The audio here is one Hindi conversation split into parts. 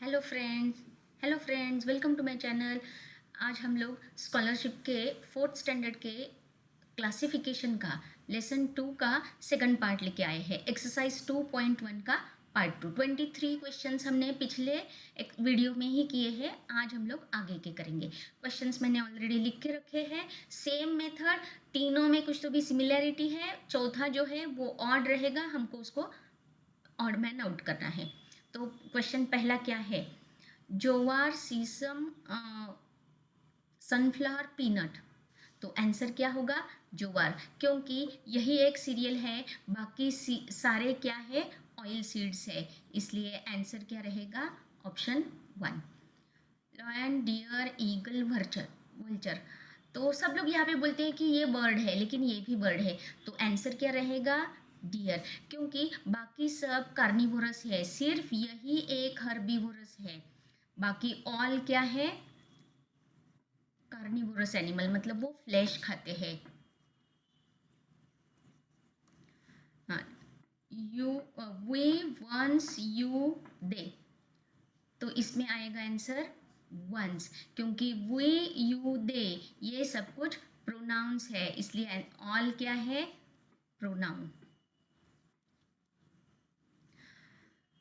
Hello friends hello friends, welcome to my channel. आज हम लोग स्कॉलरशिप के फोर्थ स्टैंडर्ड के क्लासिफिकेशन का लेसन 2 का सेकंड पार्ट लेके आए हैं। एक्सरसाइज 2.1 का पार्ट 2। 23 क्वेश्चंस हमने पिछले एक वीडियो में ही किए हैं। आज हम लोग आगे के करेंगे। क्वेश्चंस मैंने ऑलरेडी लिख के रखे हैं। सेम मेथड, तीनों में कुछ तो भी सिमिलैरिटी है। चौथा जो है वो ऑड रहेगा, हमको उसको ऑड मैन आउट करना है। तो क्वेश्चन पहला क्या है? जोवार, सीसम, सनफ्लावर, पीनट। तो आंसर क्या होगा? जोवार, क्योंकि यही एक सीरियल है। बाकी सारे क्या है? ऑयल सीड्स है। इसलिए आंसर क्या रहेगा? Option 1। Lion, deer, eagle, vulture vulture. तो सब लोग यहाँ पे बोलते हैं कि ये बर्ड है, लेकिन ये भी बर्ड है। तो आंसर क्या रहेगा? डियर, क्योंकि बाकी सब कार्निवोरस है, सिर्फ यही एक हर्बीवोरस है। बाकी ऑल क्या है? कार्निवोरस एनिमल, मतलब वो फ्लैश खाते हैं। हाँ, यू, वी, वंस, यू, दे। तो इसमें आएगा आंसर वंस, क्योंकि वी, यू, दे ये सब कुछ प्रोनाउंस है, इसलिए ऑल क्या है? प्रोनाउन।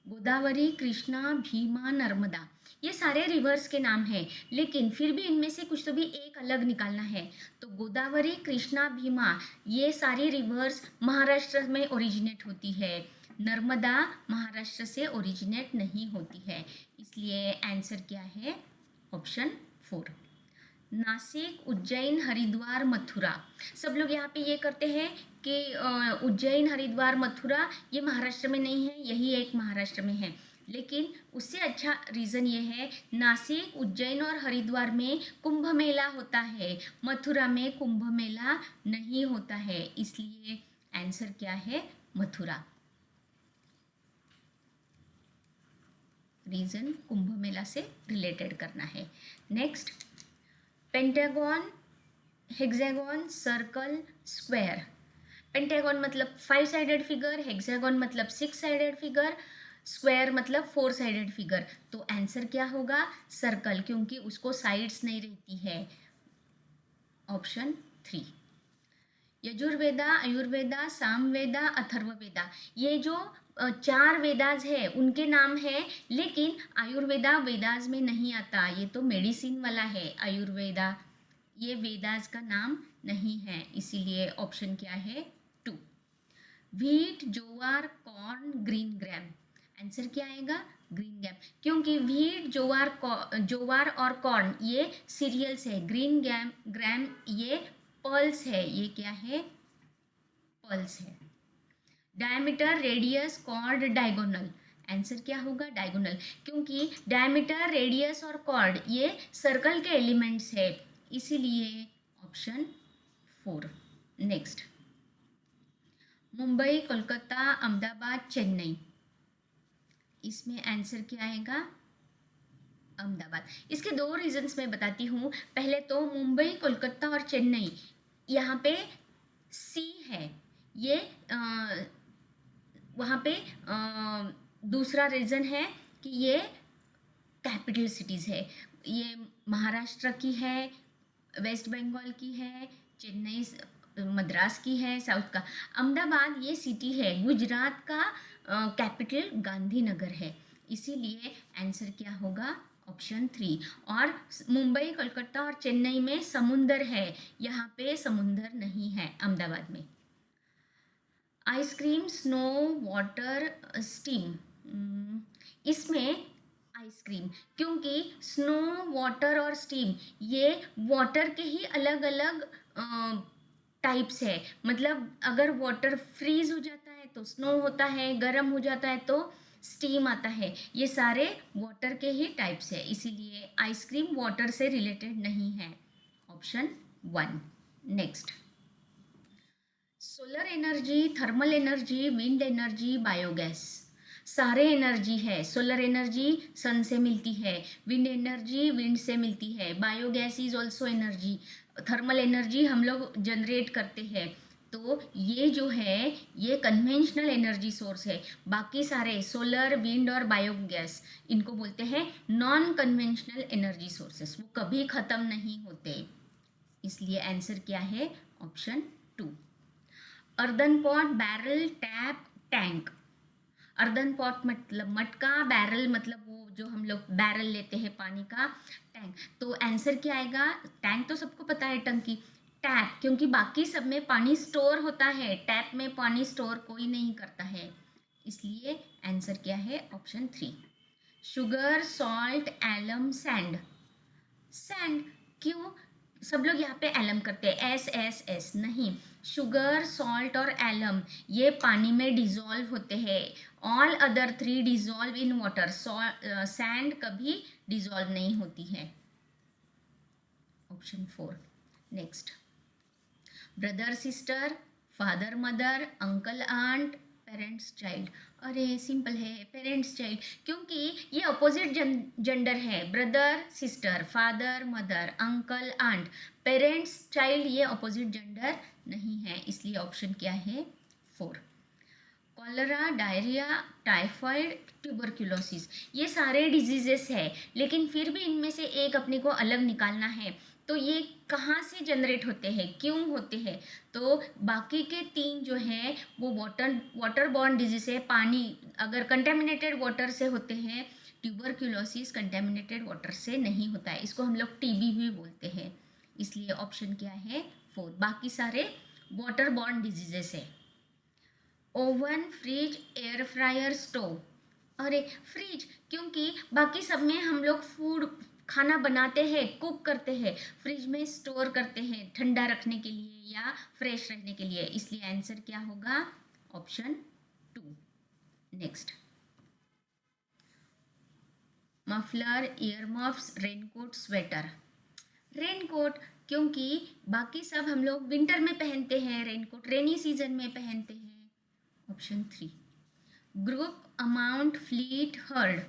गोदावरी, कृष्णा, भीमा, नर्मदा, ये सारे रिवर्स के नाम हैं, लेकिन फिर भी इनमें से कुछ तो भी एक अलग निकालना है। तो गोदावरी, कृष्णा, भीमा ये सारी रिवर्स महाराष्ट्र में ओरिजिनेट होती है। नर्मदा महाराष्ट्र से ओरिजिनेट नहीं होती है। इसलिए आंसर क्या है? ऑप्शन 4। नासिक, उज्जैन, हरिद्वार, मथुरा। सब लोग यहाँ पे ये करते हैं कि उज्जैन, हरिद्वार, मथुरा ये महाराष्ट्र में नहीं है, यही एक महाराष्ट्र में है। लेकिन उससे अच्छा रीज़न ये है, नासिक, उज्जैन और हरिद्वार में कुंभ मेला होता है, मथुरा में कुंभ मेला नहीं होता है। इसलिए आंसर क्या है? मथुरा। रीज़न कुंभ मेला से रिलेटेड करना है। Next, pentagon, hexagon, circle, square. Pentagon मतलब 5 साइडेड फिगर, हेक्सागन मतलब 6 साइडेड फिगर, स्क्वायर मतलब 4 साइडेड फिगर। तो आंसर क्या होगा? सर्कल, क्योंकि उसको साइड्स नहीं रहती है। ऑप्शन 3। यजुर्वेदा, आयुर्वेदा, सामवेदा, अथर्ववेदा, ये जो 4 वेदाज है उनके नाम है, लेकिन आयुर्वेदा वेदाज में नहीं आता। ये तो मेडिसिन वाला है आयुर्वेदा, ये वेदास का नाम नहीं है। इसीलिए ऑप्शन क्या है? 2। Wheat, jowar, corn, green gram. Answer क्या आएगा? ग्रीन ग्रैम, क्योंकि व्हीट, जोवार और कॉर्न ये सीरियल्स है। ग्रीन ग्रैम ग्रैम ये पल्स है। ये क्या है? पल्स है। Diameter, radius, chord, diagonal. Answer क्या होगा? डायगोनल, क्योंकि डायमीटर, रेडियस और कॉर्ड ये सर्कल के एलिमेंट्स है। इसीलिए ऑप्शन 4। नेक्स्ट, मुंबई, कोलकाता, अहमदाबाद, चेन्नई। इसमें आंसर क्या आएगा? अहमदाबाद। इसके 2 रीजंस मैं बताती हूँ। पहले तो मुंबई, कोलकाता और चेन्नई, यहाँ पे सी है, ये वहाँ पे दूसरा रीज़न है कि ये कैपिटल सिटीज़ है। ये महाराष्ट्र की है, वेस्ट बंगाल की है, चेन्नई मद्रास की है, साउथ का। अहमदाबाद ये सिटी है, गुजरात का कैपिटल गांधीनगर है। इसीलिए आंसर क्या होगा? ऑप्शन 3। और मुंबई, कोलकाता और चेन्नई में समुंदर है, यहाँ पे समुंदर नहीं है अहमदाबाद में। Ice cream, snow, water, steam. इसमें आइसक्रीम, क्योंकि स्नो, वाटर और स्टीम ये वाटर के ही अलग अलग टाइप्स है। मतलब अगर वाटर फ्रीज हो जाता है तो स्नो होता है, गर्म हो जाता है तो स्टीम आता है। ये सारे वाटर के ही टाइप्स है, इसीलिए आइसक्रीम वाटर से रिलेटेड नहीं है। Option 1। Next, solar energy, thermal energy, wind energy, biogas. सारे एनर्जी है। सोलर एनर्जी सन से मिलती है, विंड एनर्जी विंड से मिलती है, biogas is also energy. Thermal energy हम लोग जनरेट करते हैं। तो ये जो है ये कन्वेंशनल एनर्जी सोर्स है। बाकी सारे सोलर, विंड और बायोगैस इनको बोलते हैं नॉन कन्वेंशनल एनर्जी सोर्सेस, वो कभी ख़त्म नहीं होते। इसलिए आंसर क्या है? Option 2। Earthen pot, barrel, tap, tank. Earthen pot मतलब मटका, बैरल मतलब वो जो हम लोग बैरल लेते हैं पानी का, टैंक। तो आंसर क्या आएगा? टैंक तो सबको पता है, टंकी। टैप, क्योंकि बाकी सब में पानी स्टोर होता है, टैप में पानी स्टोर कोई नहीं करता है, इसलिए आंसर क्या है? Option 3। Sugar, salt, alum, sand. Sand क्यों? सब लोग यहाँ पे एलम करते हैं, एस एस एस नहीं। शुगर, सॉल्ट और एलम ये पानी में डिजॉल्व होते हैं। All other 3 dissolve in water. Sand कभी डिजॉल्व नहीं होती है। Option 4। Next, brother sister, father mother, uncle aunt, parents child. अरे सिंपल है, पेरेंट्स चाइल्ड, क्योंकि ये अपोजिट जेंडर है। Brother sister, father mother, uncle aunt. Parents child ये अपोजिट जेंडर नहीं है, इसलिए ऑप्शन क्या है? 4। कॉलरा, डायरिया, टाइफाइड, ट्यूबरक्यूलोसिस ये सारे डिजीजेस है, लेकिन फिर भी इनमें से एक अपने को अलग निकालना है। तो ये कहाँ से जनरेट होते हैं, क्यों होते हैं? तो बाकी के 3 जो है वो वाटर बॉर्न डिजीज है। पानी अगर कंटेमिनेटेड वाटर से होते हैं। ट्यूबरक्यूलोसिस कंटेमिनेटेड वाटर से नहीं होता है, इसको हम लोग टीबी भी बोलते हैं। इसलिए ऑप्शन क्या है? 4। बाकी सारे वाटर बॉर्न डिजीजेस है। Oven, fridge, air fryer, stove. अरे फ्रिज, क्योंकि बाकी सब में हम लोग फूड खाना बनाते हैं, कुक करते हैं, फ्रिज में स्टोर करते हैं ठंडा रखने के लिए या फ्रेश रहने के लिए, इसलिए आंसर क्या होगा? Option 2। Next, muffler, year muffs, raincoat, sweater. Raincoat, क्योंकि बाकी सब हम लोग विंटर में पहनते हैं, रेनकोट रेनी सीजन में पहनते हैं। Option 3। Group, amount, fleet, heard.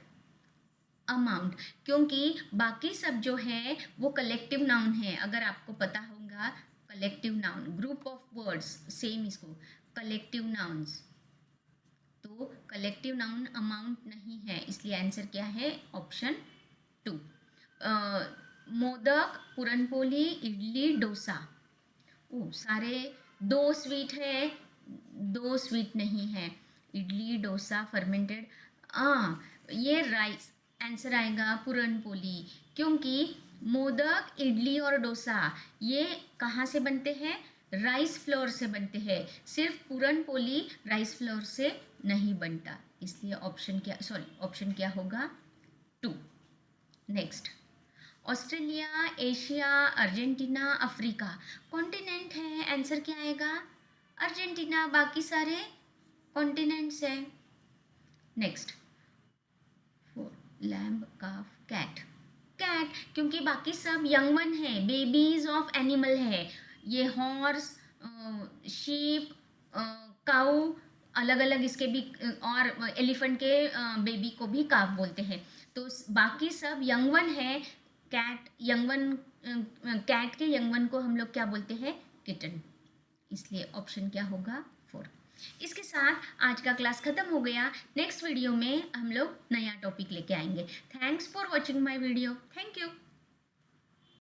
Amount, क्योंकि बाकी सब जो है वो कलेक्टिव नाउन है, अगर आपको पता होगा collective noun, group of words same इसको कलेक्टिव नाउन्स। तो कलेक्टिव नाउन अमाउंट नहीं है, इसलिए आंसर क्या है? ऑप्शन 2। मोदक, पुरनपोली, इडली, डोसा। ओ सारे 2 स्वीट है, 2 स्वीट नहीं है। इडली, डोसा, फर्मेंटेड। हाँ, ये राइस आंसर आएगा पुरनपोली, क्योंकि मोदक, इडली और डोसा ये कहाँ से बनते हैं? राइस फ्लोर से बनते हैं। सिर्फ पुरनपोली राइस फ्लोर से नहीं बनता, इसलिए ऑप्शन क्या होगा? 2। Next, Australia, Asia, Argentina, Africa. Continent है, आंसर क्या आएगा? अर्जेंटीना, बाकी सारे कॉन्टिनेंट्स है। नेक्स्ट, 4। लैम्ब, काफ, कैट। कैट, क्योंकि बाकी सब यंग वन है, बेबीज ऑफ एनिमल है। ये हॉर्स, शीप, काऊ अलग अलग इसके भी, और एलिफेंट के बेबी को भी काफ बोलते हैं। तो बाकी सब यंग वन है। कैट यंग वन, कैट के यंग वन को हम लोग क्या बोलते हैं? किटन। इसलिए ऑप्शन क्या होगा? 4। इसके साथ आज का क्लास खत्म हो गया। नेक्स्ट वीडियो में हम लोग नया टॉपिक लेके आएंगे। Thanks for watching my video. Thank you.